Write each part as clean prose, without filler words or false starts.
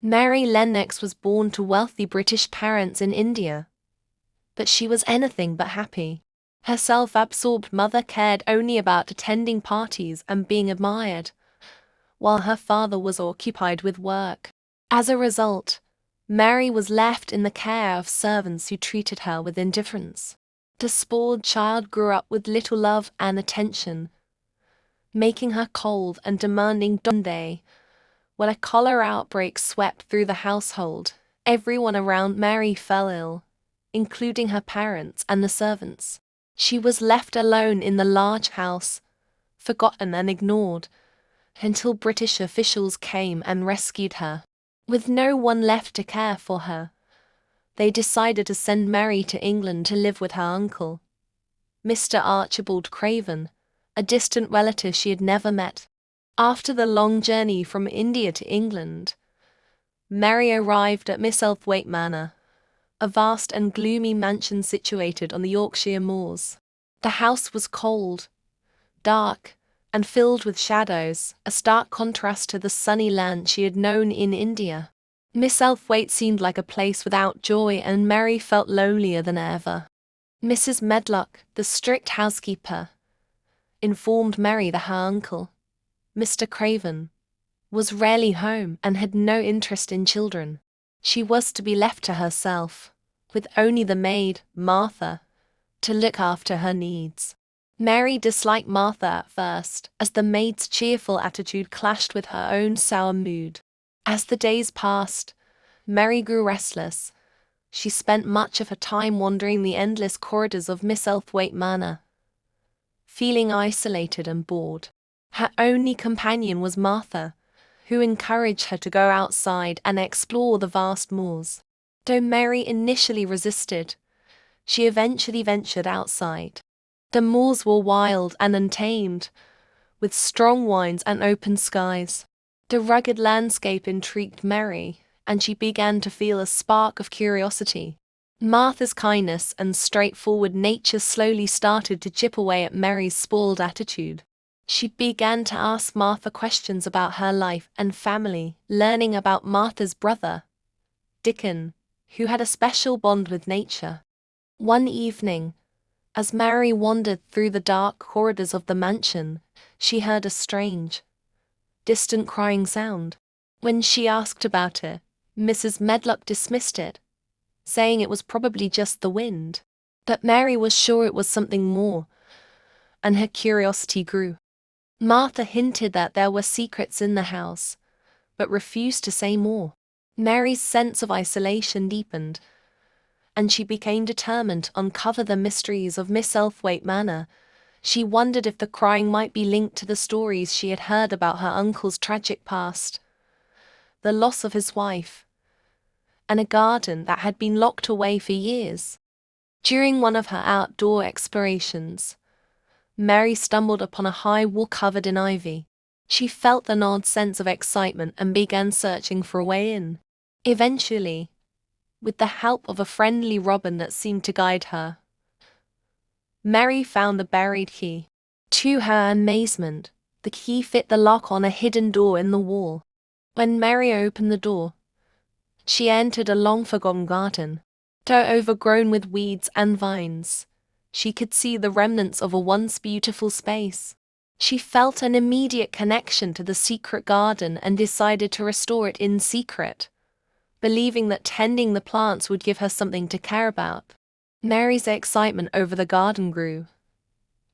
Mary Lennox was born to wealthy British parents in India, but she was anything but happy. Her self-absorbed mother cared only about attending parties and being admired, while her father was occupied with work. As a result, Mary was left in the care of servants who treated her with indifference. The spoiled child grew up with little love and attention, making her cold and demanding. One day, when a cholera outbreak swept through the household, everyone around Mary fell ill, including her parents and the servants. She was left alone in the large house, forgotten and ignored, until British officials came and rescued her. With no one left to care for her, they decided to send Mary to England to live with her uncle, Mr. Archibald Craven, a distant relative she had never met. After the long journey from India to England, Mary arrived at Misselthwaite Manor, a vast and gloomy mansion situated on the Yorkshire moors. The house was cold, dark, and filled with shadows, a stark contrast to the sunny land she had known in India. Misselthwaite seemed like a place without joy, and Mary felt lonelier than ever. Mrs. Medlock, the strict housekeeper, informed Mary that her uncle, Mr. Craven, was rarely home and had no interest in children. She was to be left to herself, with only the maid, Martha, to look after her needs. Mary disliked Martha at first, as the maid's cheerful attitude clashed with her own sour mood. As the days passed, Mary grew restless. She spent much of her time wandering the endless corridors of Misselthwaite Manor, feeling isolated and bored. Her only companion was Martha, who encouraged her to go outside and explore the vast moors. Though Mary initially resisted, she eventually ventured outside. The moors were wild and untamed, with strong winds and open skies. The rugged landscape intrigued Mary, and she began to feel a spark of curiosity. Martha's kindness and straightforward nature slowly started to chip away at Mary's spoiled attitude. She began to ask Martha questions about her life and family, learning about Martha's brother, Dickon, who had a special bond with nature. One evening, as Mary wandered through the dark corridors of the mansion, she heard a strange, distant crying sound. When she asked about it, Mrs. Medlock dismissed it, saying it was probably just the wind. But Mary was sure it was something more, and her curiosity grew. Martha hinted that there were secrets in the house, but refused to say more. Mary's sense of isolation deepened, and she became determined to uncover the mysteries of Misselthwaite Manor. She wondered if the crying might be linked to the stories she had heard about her uncle's tragic past, the loss of his wife, and a garden that had been locked away for years. During one of her outdoor explorations, Mary stumbled upon a high wall covered in ivy. She felt an odd sense of excitement and began searching for a way in. Eventually, with the help of a friendly robin that seemed to guide her, Mary found the buried key. To her amazement, the key fit the lock on a hidden door in the wall. When Mary opened the door, she entered a long-forgotten garden. Though overgrown with weeds and vines, she could see the remnants of a once beautiful space. She felt an immediate connection to the secret garden and decided to restore it in secret, believing that tending the plants would give her something to care about. Mary's excitement over the garden grew,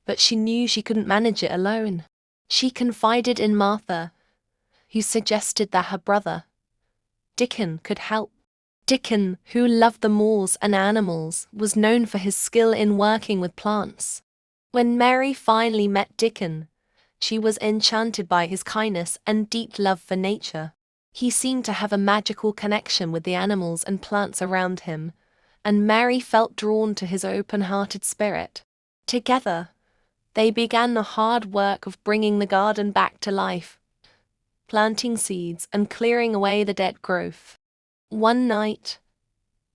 but she knew she couldn't manage it alone. She confided in Martha, who suggested that her brother, Dickon, could help. Dickon, who loved the moors and animals, was known for his skill in working with plants. When Mary finally met Dickon, she was enchanted by his kindness and deep love for nature. He seemed to have a magical connection with the animals and plants around him, and Mary felt drawn to his open-hearted spirit. Together, they began the hard work of bringing the garden back to life, planting seeds and clearing away the dead growth. One night,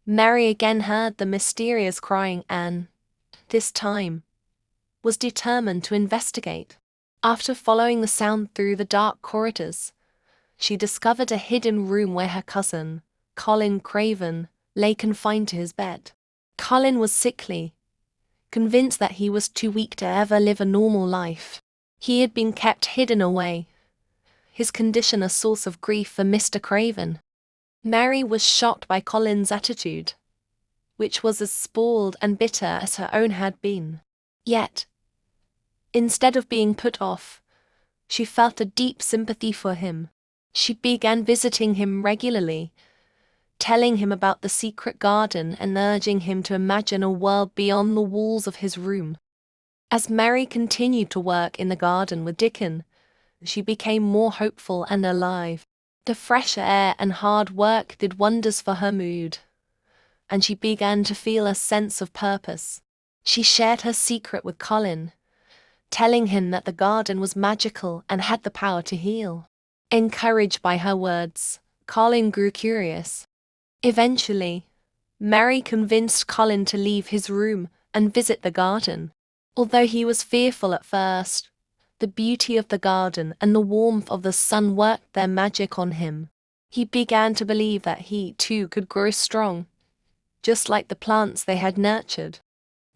Mary again heard the mysterious crying and, this time, was determined to investigate. After following the sound through the dark corridors, she discovered a hidden room where her cousin, Colin Craven, lay confined to his bed. Colin was sickly, convinced that he was too weak to ever live a normal life. He had been kept hidden away, his condition a source of grief for Mr. Craven. Mary was shocked by Colin's attitude, which was as spoiled and bitter as her own had been. Yet, instead of being put off, she felt a deep sympathy for him. She began visiting him regularly, telling him about the secret garden and urging him to imagine a world beyond the walls of his room. As Mary continued to work in the garden with Dickon, she became more hopeful and alive. The fresh air and hard work did wonders for her mood, and she began to feel a sense of purpose. She shared her secret with Colin, telling him that the garden was magical and had the power to heal. Encouraged by her words, Colin grew curious. Eventually, Mary convinced Colin to leave his room and visit the garden. Although he was fearful at first, the beauty of the garden and the warmth of the sun worked their magic on him. He began to believe that he, too, could grow strong, just like the plants they had nurtured.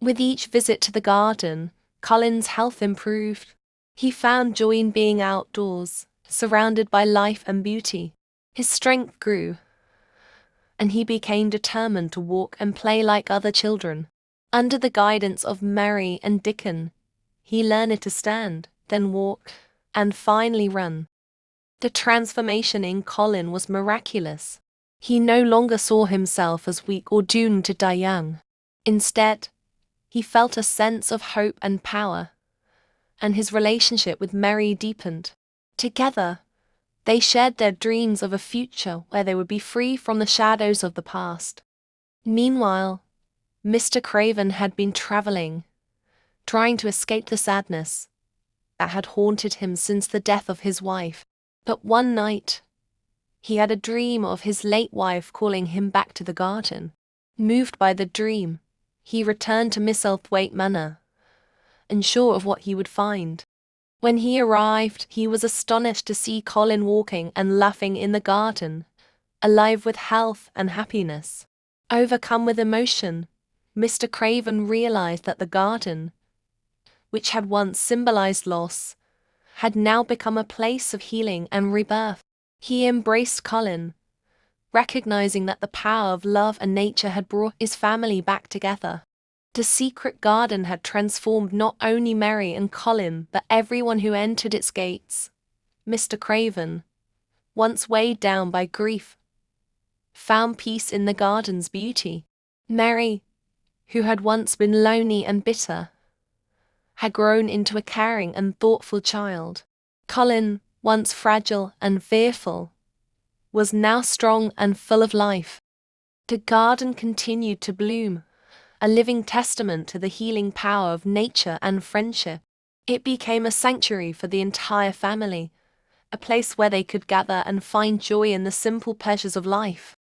With each visit to the garden, Colin's health improved. He found joy in being outdoors, surrounded by life and beauty. His strength grew, and he became determined to walk and play like other children. Under the guidance of Mary and Dickon, he learned to stand, then walk, and finally run. The transformation in Colin was miraculous. He no longer saw himself as weak or doomed to die young. Instead, he felt a sense of hope and power, and his relationship with Mary deepened. Together, they shared their dreams of a future where they would be free from the shadows of the past. Meanwhile, Mr. Craven had been traveling, trying to escape the sadness that had haunted him since the death of his wife. But one night, he had a dream of his late wife calling him back to the garden. Moved by the dream, he returned to Misselthwaite Manor, unsure of what he would find. When he arrived, he was astonished to see Colin walking and laughing in the garden, alive with health and happiness. Overcome with emotion, Mr. Craven realized that the garden, which had once symbolized loss, had now become a place of healing and rebirth. He embraced Colin, recognizing that the power of love and nature had brought his family back together. The secret garden had transformed not only Mary and Colin but everyone who entered its gates. Mr. Craven, once weighed down by grief, found peace in the garden's beauty. Mary, who had once been lonely and bitter, had grown into a caring and thoughtful child. Colin, once fragile and fearful, was now strong and full of life. The garden continued to bloom, a living testament to the healing power of nature and friendship. It became a sanctuary for the entire family, a place where they could gather and find joy in the simple pleasures of life.